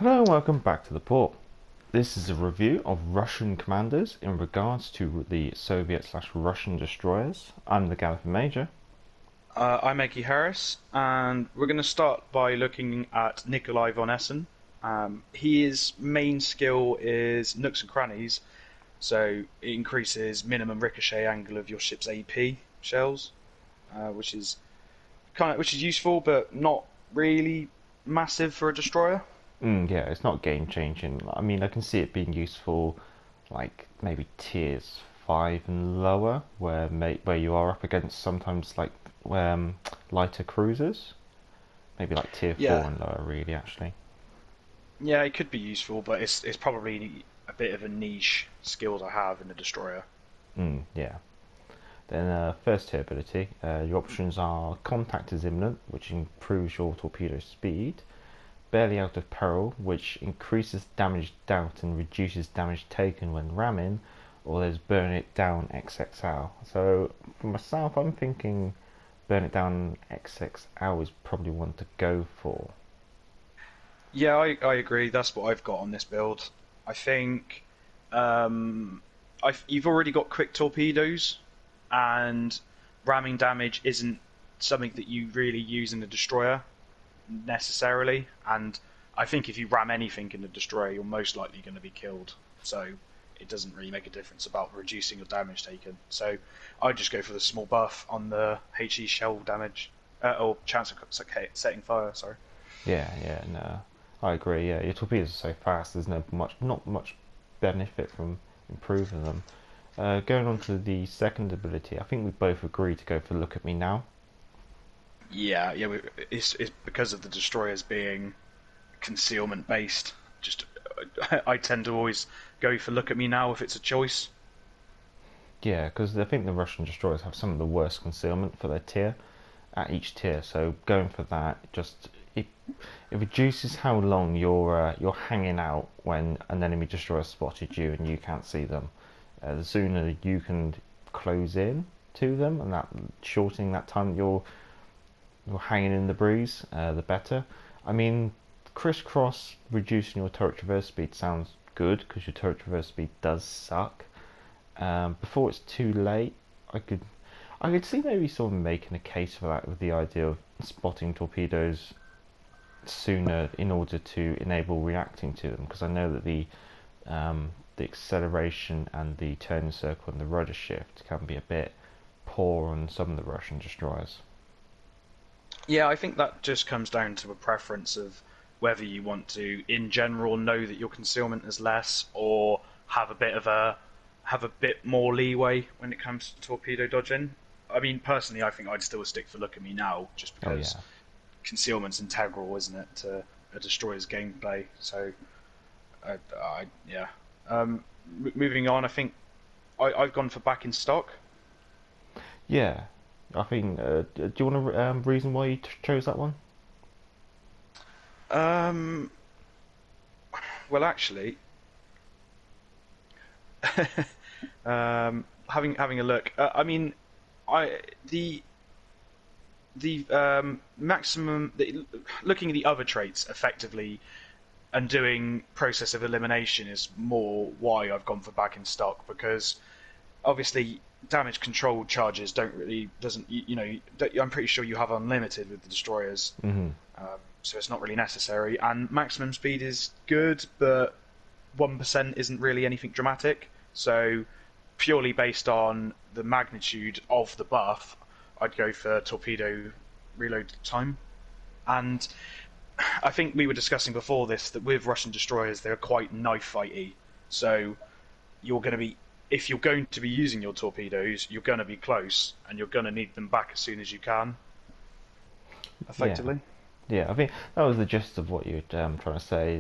Hello and welcome back to the port. This is a review of Russian commanders in regards to the Soviet/Russian destroyers. I'm the Galliford Major. I'm Eggy Harris, and we're going to start by looking at Nikolai Von Essen. His main skill is nooks and crannies, so it increases minimum ricochet angle of your ship's AP shells, which is useful, but not really massive for a destroyer. Yeah, it's not game changing. I mean, I can see it being useful, like maybe tiers 5 and lower, where you are up against sometimes like lighter cruisers. Maybe like tier 4 Yeah, and lower, really, actually. yeah, it could be useful, but it's probably a bit of a niche skill to have in a destroyer. Yeah. Then first tier ability, your options are Contact is imminent, which improves your torpedo speed. Barely out of peril, which increases damage dealt and reduces damage taken when ramming, or there's Burn It Down XXL. So for myself, I'm thinking Burn It Down XXL is probably one to go for. Yeah, I agree. That's what I've got on this build. I think um, you've already got quick torpedoes, and ramming damage isn't something that you really use in a destroyer necessarily. And I think if you ram anything in a destroyer, you're most likely going to be killed. So it doesn't really make a difference about reducing your damage taken. So I'd just go for the small buff on the HE shell damage, or chance of setting fire. Sorry. Yeah, no, I agree. Yeah, your torpedoes are so fast. There's not much benefit from improving them. Going on to the second ability, I think we both agree to go for Look at Me Now. Yeah. It's because of the destroyers being concealment based. Just I tend to always go for look at me now if it's a choice. Yeah, because I think the Russian destroyers have some of the worst concealment for their tier at each tier. So going for that, it reduces how long you're hanging out when an enemy destroyer spotted you and you can't see them. The sooner you can close in to them, and that shortening that time that you're hanging in the breeze, the better. I mean, crisscross reducing your turret traverse speed sounds good because your turret traverse speed does suck. Before it's too late, I could I could see maybe sort of making a case for that with the idea of spotting torpedoes sooner in order to enable reacting to them, because I know that the acceleration and the turning circle and the rudder shift can be a bit poor on some of the Russian destroyers. Yeah, I think that just comes down to a preference of whether you want to, in general, know that your concealment is less, or have a bit more leeway when it comes to torpedo dodging. I mean, personally, I think I'd still stick for look at me now, just Oh because yeah, concealment's integral, isn't it, to a destroyer's gameplay? So, yeah. Um, Moving on, I think I've gone for back in stock. yeah. I think. Do you want a reason why you chose that one? Um, well, actually, having a look, I mean, I the maximum looking at the other traits effectively and doing process of elimination is more why I've gone for back in stock, because obviously damage control charges don't really doesn't you know I'm pretty sure you have unlimited with the destroyers, Hmm. so it's not really necessary. And maximum speed is good, but 1% isn't really anything dramatic. So purely based on the magnitude of the buff, I'd go for torpedo reload time. And I think we were discussing before this that with Russian destroyers they're quite knife fighty. So you're going to be if you're going to be using your torpedoes, you're going to be close and you're going to need them back as soon as you can, Yeah, effectively. yeah. I think that was the gist of what you were trying to say.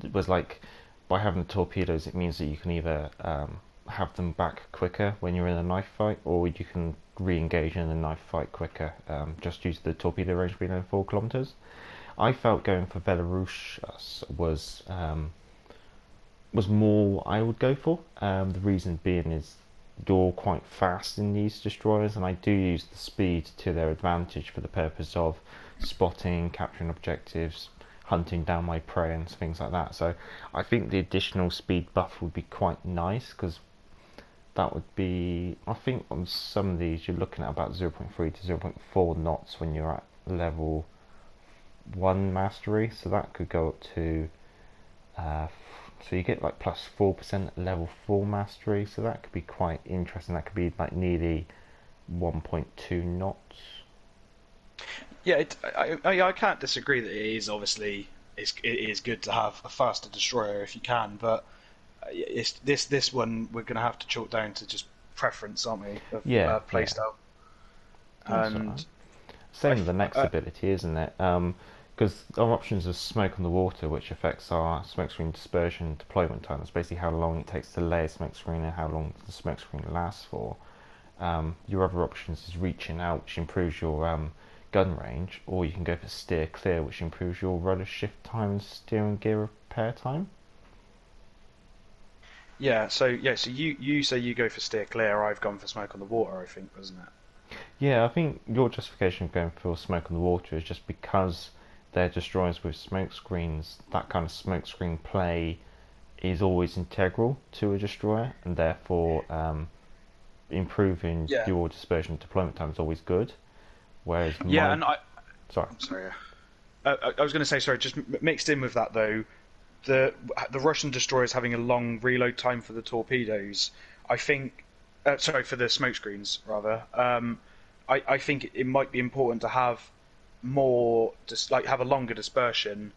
It was like by having the torpedoes, it means that you can either have them back quicker when you're in a knife fight, or you can re-engage in a knife fight quicker. Just due to the torpedo range being over 4 kilometers. I felt going for Belarus was more I would go for. The reason being is you're quite fast in these destroyers, and I do use the speed to their advantage for the purpose of spotting, capturing objectives, hunting down my prey and things like that. So I think the additional speed buff would be quite nice, because that would be, I think on some of these you're looking at about 0.3 to 0.4 knots when you're at level 1 mastery, so that could go up to so you get like plus 4% at level 4 mastery, so that could be quite interesting. That could be like nearly 1.2 knots. Yeah, I can't disagree that it is obviously it is good to have a faster destroyer if you can, but it's this one we're going to have to chalk down to just preference, aren't we? Of Yeah, yeah. playstyle. That's alright. And Same I with the next ability, isn't it? Because our options are smoke on the water, which affects our smoke screen dispersion and deployment time. That's basically how long it takes to lay a smoke screen and how long the smoke screen lasts for. Your other options is reaching out, which improves your gun range, or you can go for steer clear, which improves your rudder shift time and steering gear repair time. so you say you go for steer clear. I've gone for smoke on the water. I think, wasn't it? Yeah, I think your justification of going for smoke on the water is just because they're destroyers with smoke screens. That kind of smoke screen play is always integral to a destroyer, and therefore improving Yeah. your dispersion deployment time is always good. Whereas Yeah, my and sorry, I'm sorry. I was going to say sorry. Just mixed in with that though, the Russian destroyers having a long reload time for the torpedoes. I think, sorry, for the smoke screens rather. I think it might be important to have more, just like have a longer dispersion,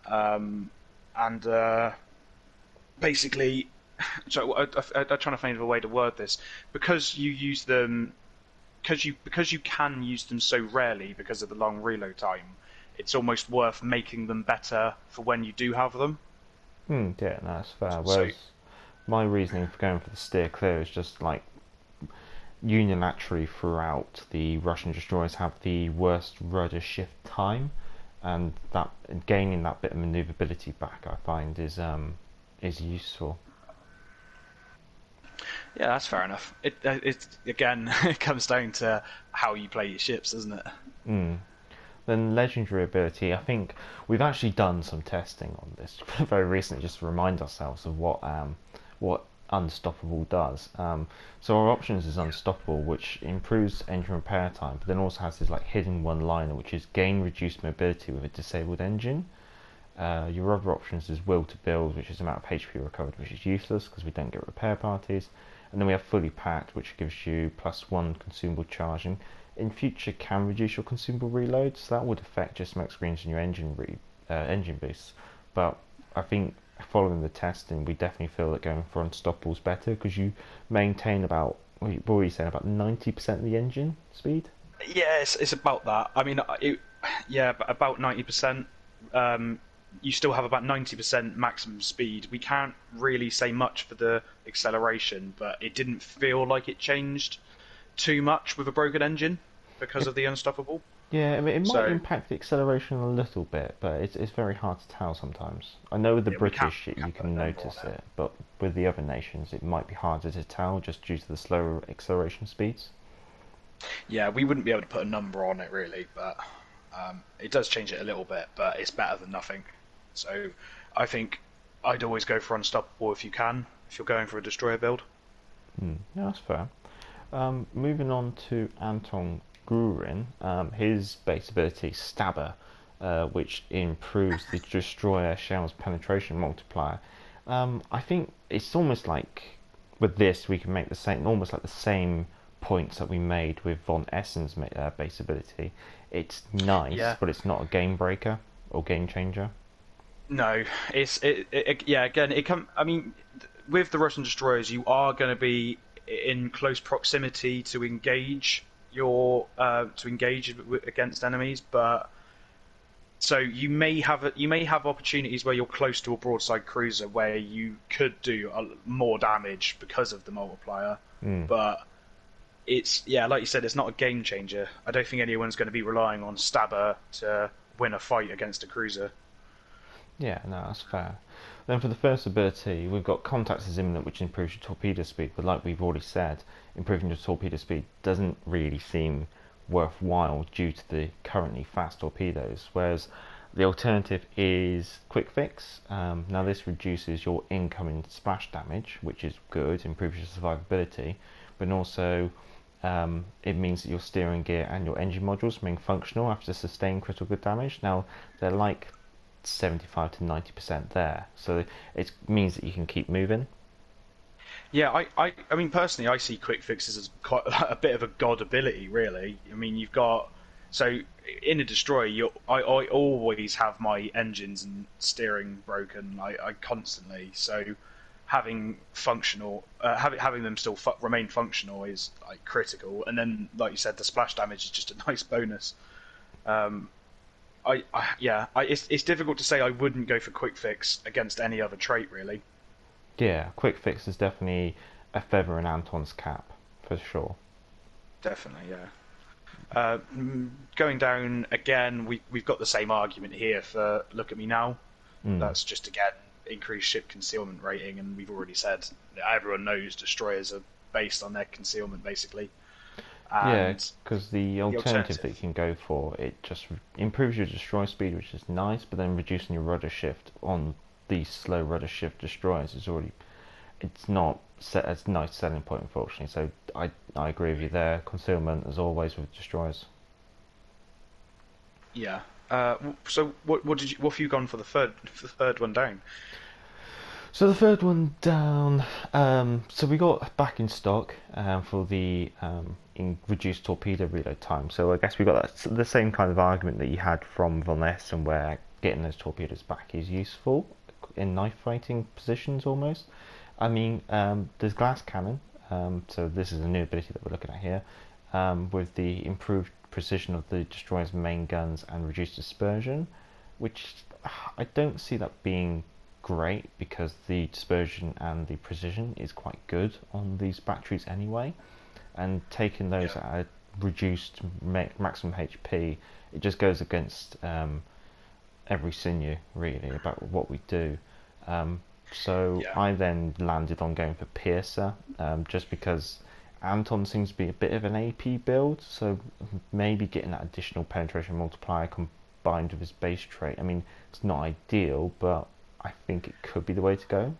and basically, so I'm trying to find a way to word this because you use them because you can use them so rarely because of the long reload time. It's almost worth making them better for when you do have them. yeah, no, that's fair. So Whereas my reasoning for going for the steer clear is just like unilaterally throughout, the Russian destroyers have the worst rudder shift time, and that gaining that bit of maneuverability back, I find, is useful. yeah, that's fair enough. It again, it comes down to how you play your ships, doesn't it? Mm. Then legendary ability, I think we've actually done some testing on this very recently, just to remind ourselves of what Unstoppable does. So our options is Unstoppable, which improves engine repair time, but then also has this like hidden one-liner, which is gain reduced mobility with a disabled engine. Your other options is Will to Build, which is amount of HP recovered, which is useless because we don't get repair parties. And then we have Fully Packed, which gives you +1 consumable charging. In future, can reduce your consumable reload, so that would affect your smoke screens and your engine boosts. But I think following the testing, we definitely feel that going for Unstoppable is better because you maintain about, what were you saying, about 90% of the engine speed? Yeah, it's about that. I mean, yeah, about 90%. You still have about 90% maximum speed. We can't really say much for the acceleration, but it didn't feel like it changed too much with a broken engine because It, of the Unstoppable. yeah, I mean, it might So impact the acceleration a little bit, but it's very hard to tell sometimes. I know with the yeah, British we you can't put a can number notice on it. it, but with the other nations it might be harder to tell just due to the slower acceleration speeds. Yeah, we wouldn't be able to put a number on it really, but it does change it a little bit. But it's better than nothing. So I think I'd always go for Unstoppable if you can, if you're going for a destroyer build. Yeah, that's fair. Moving on to Anton Guran, his base ability Stabber, which improves the destroyer shell's penetration multiplier. I think it's almost like with this we can make the same, almost like the same points that we made with Von Essen's base ability. It's nice, Yeah. but it's not a game breaker or game changer. No, yeah. Again, it come. I mean, with the Russian destroyers, you are going to be in close proximity to engage against enemies, but so you may have opportunities where you're close to a broadside cruiser where you could do more damage because of the multiplier, Mm. but it's yeah, like you said, it's not a game changer. I don't think anyone's going to be relying on Stabber to win a fight against a cruiser. Yeah, no, that's fair. Then for the first ability, we've got Contact is Imminent, which improves your torpedo speed, but like we've already said, improving your torpedo speed doesn't really seem worthwhile due to the currently fast torpedoes, whereas The alternative is Quick Fix. Now this reduces your incoming splash damage, which is good, improves your survivability, but also it means that your steering gear and your engine modules remain functional after sustained critical damage. Now they're like 75 to 90% there, so it means that you can keep moving. Yeah, I mean, personally, I see quick fixes as quite a bit of a god ability, really. I mean, you've got so in a destroyer, I always have my engines and steering broken. I constantly so having them still remain functional is like critical. And then, like you said, the splash damage is just a nice bonus. Um, it's difficult to say I wouldn't go for quick fix against any other trait, really. Yeah, Quick Fix is definitely a feather in Anton's cap for sure. Definitely, yeah. Going down again, we've got the same argument here for Look at Me Now. Mm. That's just again increased ship concealment rating, and we've already said that everyone knows destroyers are based on their concealment basically. Yeah, And because the the alternative that alternative, you can go for, it just improves your destroy speed, which is nice, but then reducing your rudder shift on these slow rudder shift destroyers is already, it's not set as a nice selling point, unfortunately. So I agree with you there. Concealment, as always, with destroyers. yeah. So what have you gone for the third one down? So the third one down. So we got back in stock for the reduced torpedo reload time. So I guess we got the same kind of argument that you had from Von Essen, where getting those torpedoes back is useful in knife fighting positions almost. I mean, there's glass cannon. So this is a new ability that we're looking at here, with the improved precision of the destroyer's main guns and reduced dispersion, which I don't see that being great because the dispersion and the precision is quite good on these batteries anyway, and taking those Yeah. at a reduced maximum HP, it just goes against every sinew really about what we do. Um, so Yeah. I then landed on going for Piercer, just because Anton seems to be a bit of an AP build, so maybe getting that additional penetration multiplier combined with his base trait. I mean, it's not ideal, but I think it could be the way to go.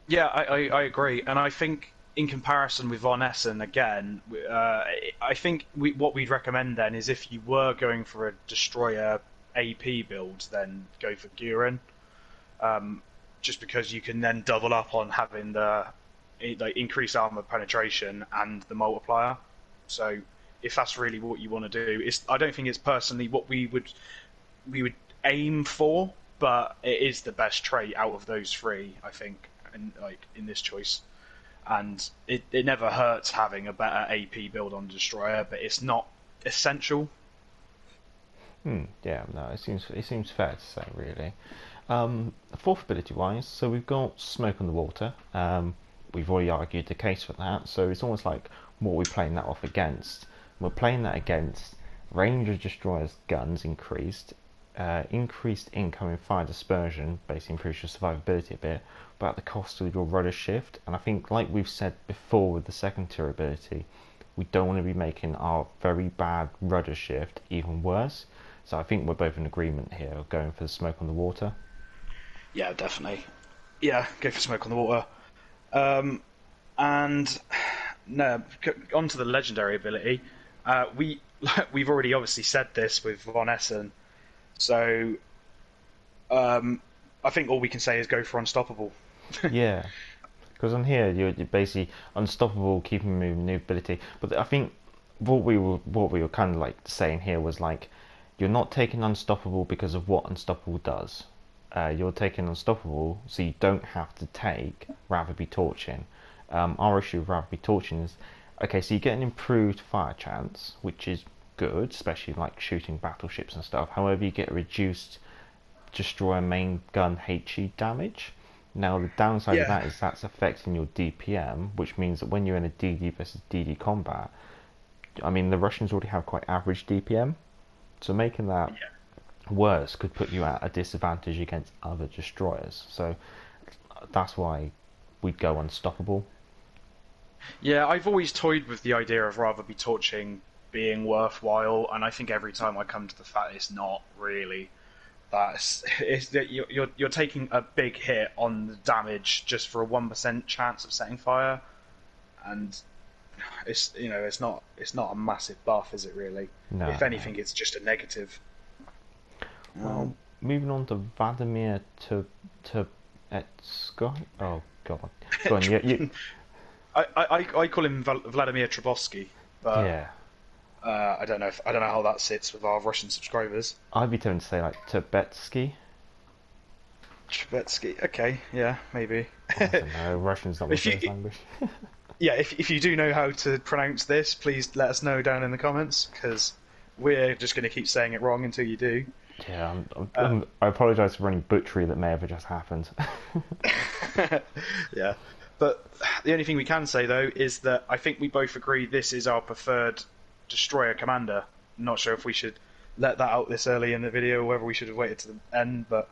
Yeah, I agree, and I think in comparison with Von Essen again, I think what we'd recommend then is if you were going for a destroyer AP build, then go for Guran, just because you can then double up on having the like increased armor penetration and the multiplier. So if that's really what you want to do, I don't think it's personally what we would aim for, but it is the best trait out of those three, I think, and like in this choice. And it never hurts having a better AP build on Destroyer, but it's not essential. Yeah, no, it seems fair to say really. Fourth ability wise, so we've got smoke on the water. We've already argued the case for that, so it's almost like what we're playing that off against. We're playing that against range of destroyers guns increased, increased incoming fire dispersion, basically improves your survivability a bit, but at the cost of your rudder shift. And I think, like we've said before with the second tier ability, we don't want to be making our very bad rudder shift even worse. So I think we're both in agreement here, of going for the smoke on the water. Yeah, definitely. Yeah, go for smoke on the water. Um, and no, onto the legendary ability. We've already obviously said this with Von Essen, so I think all we can say is go for unstoppable. Yeah, because on here you're basically unstoppable, keeping moving, new ability. But I think what we were kind of like saying here was like, you're not taking unstoppable because of what unstoppable does. You're taking unstoppable so you don't have to take rather be torching. Our issue with rather be torching is, okay, so you get an improved fire chance, which is good, especially like shooting battleships and stuff. However, you get reduced destroyer main gun HE damage. Now the downside of Yeah, that is that's affecting your DPM, which means that when you're in a DD versus DD combat, I mean the Russians already have quite average DPM, so making that yeah, worse could put you at a disadvantage against other destroyers. So that's why we'd go unstoppable. yeah. I've always toyed with the idea of rather be torching being worthwhile, and I think every time I come to the fact it's not really. you're taking a big hit on the damage just for a 1% chance of setting fire, and it's not a massive buff, is it really? No, If no. anything, it's just a negative. Well, moving on to Vladimir to Etsko. Oh God, go on. I call him Vladimir Trubosky, but Yeah. I don't know how that sits with our Russian subscribers. I'd be tempted to say like Tibetsky. Trubetsky, okay, yeah, maybe. I don't know. Russian's not my If you, first language. yeah, if you do know how to pronounce this, please let us know down in the comments, because we're just going to keep saying it wrong until you do. Yeah, I apologise for any butchery that may have just happened. Yeah, but the only thing we can say though is that I think we both agree this is our preferred destroyer commander. Not sure if we should let that out this early in the video, or whether we should have waited to the end, but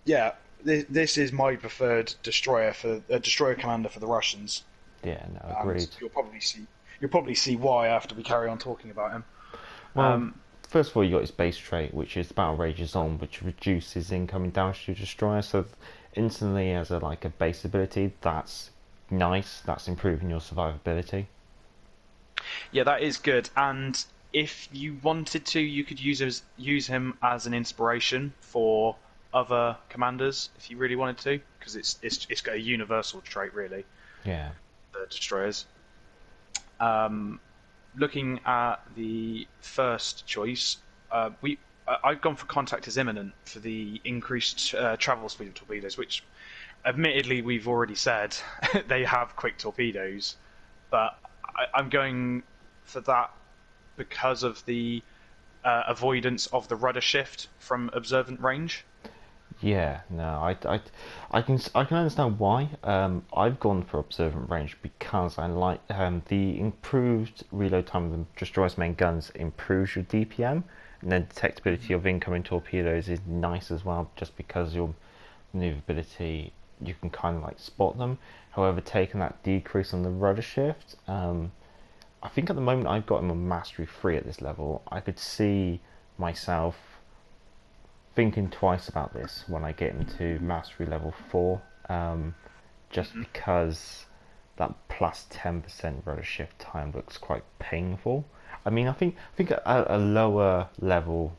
yeah, this is my preferred destroyer commander for the Russians. Yeah, no, agreed. You'll probably see why after we carry on talking about him. Well, first of all, you got his base trait, which is Battle Rage's On, which reduces incoming damage to destroyer. So instantly, as a base ability, that's nice. That's improving your survivability. Yeah, that is good. And if you wanted to, you could use him as an inspiration for other commanders if you really wanted to, because it's got a universal trait really. Yeah. The destroyers. Looking at the first choice, I've gone for contact is imminent for the increased travel speed of torpedoes, which admittedly we've already said they have quick torpedoes, but I'm going for that because of the avoidance of the rudder shift from observant range. Yeah, no, I can understand why. I've gone for observant range because I like the improved reload time of the destroyer's main guns improves your DPM, and then detectability of incoming torpedoes is nice as well, just because your maneuverability you can kind of spot them. However, taking that decrease on the rudder shift, I think at the moment I've got him on mastery 3 at this level. I could see myself thinking twice about this when I get into mastery level 4, just because that plus 10% rudder shift time looks quite painful. I mean, I think at a lower level,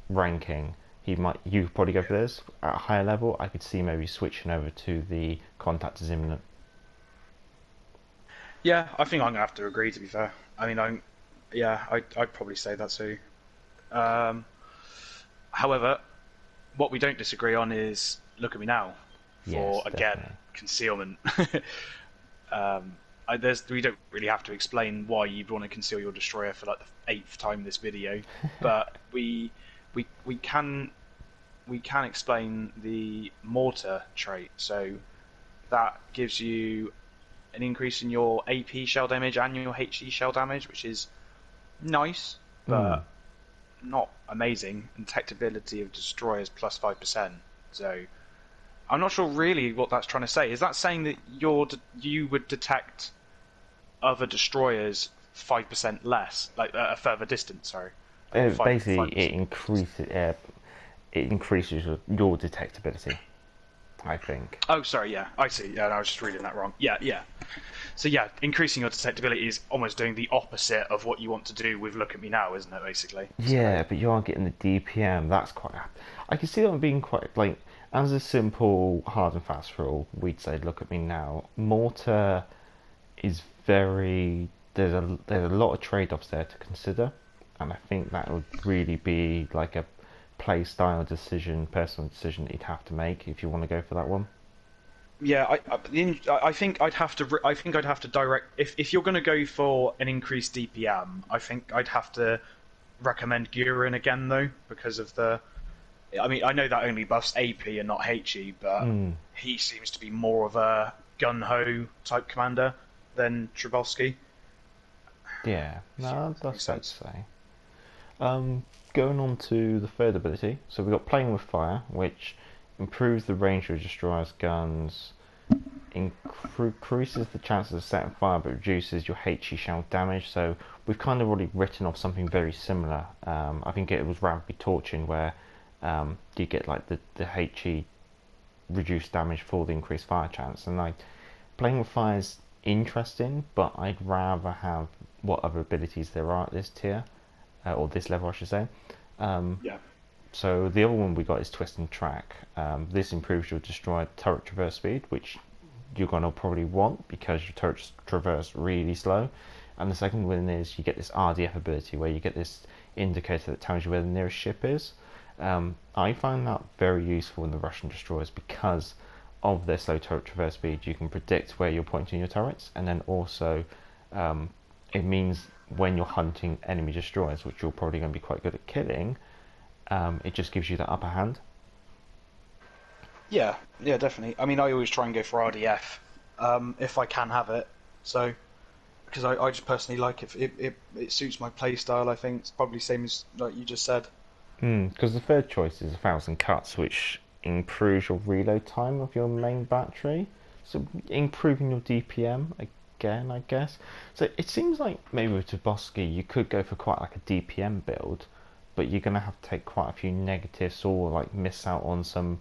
ranking, you could probably go for this. At a higher level, I could see maybe switching over to the contact is imminent. Yeah, I think I'm gonna have to agree. To be fair, I mean, I'd probably say that too. However, what we don't disagree on is look at me now for, Yes, again, definitely. concealment. We don't really have to explain why you'd want to conceal your destroyer for like the 8th time this video, but we can explain the mortar trait. So that gives you an increase in your AP shell damage and your HE shell damage, which is nice, but not amazing. And detectability of destroyers plus 5%. So I'm not sure really what that's trying to say. Is that saying that you would detect other destroyers 5% less, like a further distance? Sorry. Basically, 5%. it increases your detectability, I think. Oh, sorry. Yeah, I see. Yeah, I was just reading that wrong. Yeah, yeah. So yeah, increasing your detectability is almost doing the opposite of what you want to do with Look at Me Now, isn't it? Basically. Yeah, but you are getting the DPM. That's quite. I can see that being quite as a simple hard and fast rule. We'd say, look at me now. Mortar is very. There's a lot of trade-offs there to consider, and I think that would really be like a play style decision, personal decision that you'd have to make if you want to go for that one. Yeah, I think I'd have to. I think I'd have to direct. If you're going to go for an increased DPM, I think I'd have to recommend Guran again though, because of the. I mean, I know that only buffs AP and not HE, but he seems to be more of a gun ho type commander than Trubosky. Yeah, no, that's fair to Sense. say. Going on to the third ability, so we've got Playing with Fire, which improves the range of destroyer's guns increases the chances of setting fire but reduces your HE shell damage. So we've kind of already written off something very similar. I think it was Rapid Torching where you get like the HE reduced damage for the increased fire chance. And like playing with fire is interesting, but I'd rather have what other abilities there are at this tier, or this level I should say. Yeah. So the other one we got is Twist and Track. This improves your destroyed turret traverse speed, which you're going to probably want because your turrets traverse really slow. And the second one is you get this RDF ability where you get this indicator that tells you where the nearest ship is. I find that very useful in the Russian destroyers because of their slow turret traverse speed. You can predict where you're pointing your turrets, and then also it means when you're hunting enemy destroyers, which you're probably going to be quite good at killing, it just gives you that upper hand. Yeah, yeah, definitely. I mean, I always try and go for RDF if I can have it. So, because I just personally like it. It suits my play style. I think it's probably the same as like you just said. Because the third choice is 1,000 cuts, which improves your reload time of your main battery, so improving your DPM again, I guess. So it seems like maybe with Toboski you could go for quite like a DPM build, but you're gonna have to take quite a few negatives or like miss out on some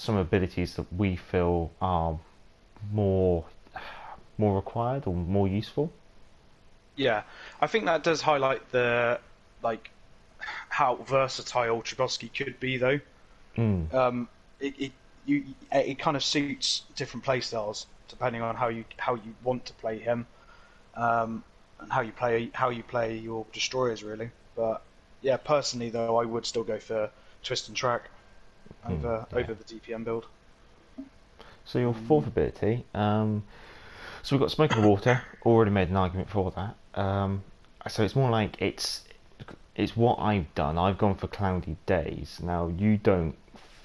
abilities that we feel are more required or more useful. Yeah, I think that does highlight the like how versatile Chbosky could be, though. Mm. It it kind of suits different play styles depending on how you want to play him, and how you play your destroyers really. But yeah, personally though, I would still go for Twist and Track over the DPM build. So your fourth ability, so we've got Smoke and Water. Already made an argument for that. So it's more like it's what I've done. I've gone for Cloudy Days. Now you don't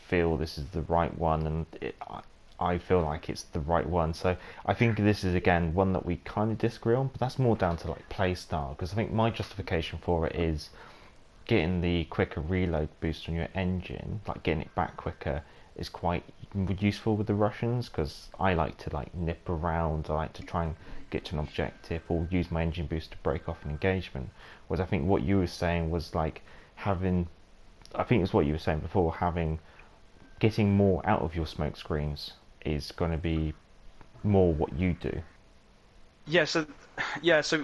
feel this is the right one, and I feel like it's the right one. So I think this is again one that we kind of disagree on, but that's more down to like play style. Because I think my justification for it is getting the quicker reload boost on your engine, like getting it back quicker, is quite useful with the Russians. Because I like to like nip around. I like to try and get to an objective or use my engine boost to break off an engagement. Whereas I think what you were saying was like having, I think it's what you were saying before, getting more out of your smoke screens is going to be more what you do. Yeah, so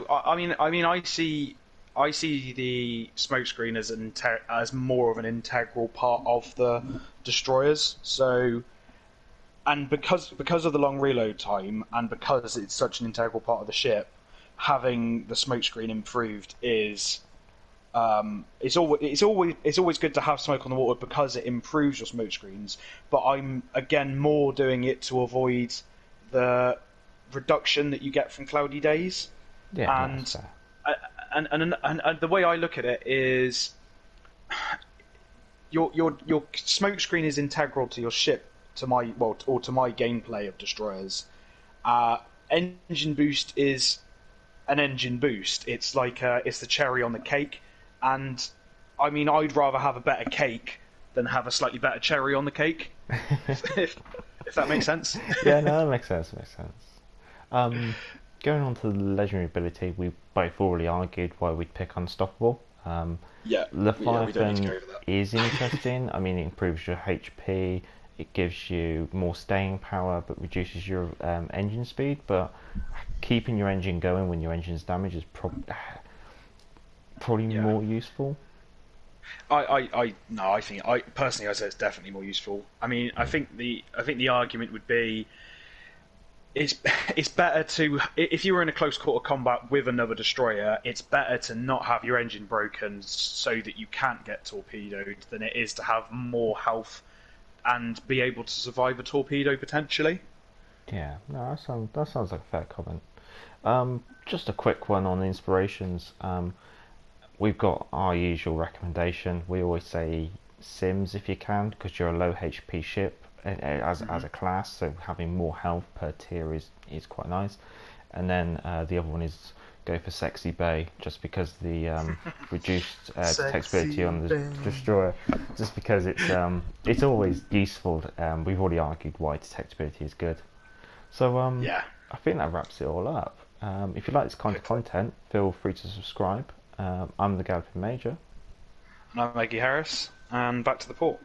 I mean, I see the smokescreen as as more of an integral part of the destroyers. So, and because of the long reload time, and because it's such an integral part of the ship, having the smokescreen improved is it's always good to have smoke on the water because it improves your smoke screens. But I'm again more doing it to avoid the reduction that you get from cloudy days. Yeah, And that's fair. and the way I look at it is your smoke screen is integral to your ship, to my or to my gameplay of destroyers. Engine boost is an engine boost. It's like it's the cherry on the cake, and I mean I'd rather have a better cake than have a slightly better cherry on the cake. if that makes sense. Yeah, no, that makes sense. Makes sense. Going on to the legendary ability, we both already argued why we'd pick Unstoppable. Yeah, we don't need to Leviathan go over that. is interesting. I mean, it improves your HP, it gives you more staying power, but reduces your engine speed. But keeping your engine going when your engine's damaged is probably Yeah. more useful. No, I personally I say it's definitely more useful. I mean, I think the argument would be it's it's better to, if you were in a close quarter combat with another destroyer, it's better to not have your engine broken so that you can't get torpedoed than it is to have more health and be able to survive a torpedo potentially. Yeah, no, that sounds like a fair comment. Just a quick one on inspirations. We've got our usual recommendation. We always say Sims if you can, because you're a low HP ship as a class, so having more health per tier is quite nice. And then the other one is go for Sexy Bay, just because the reduced detectability on the destroyer, just because it's always useful. We've already argued why detectability is good. So Yeah. I think that wraps it all up. If you like this kind of Hopefully. content, feel free to subscribe. I'm the Galloping Major. And I'm Maggie Harris, and back to the port.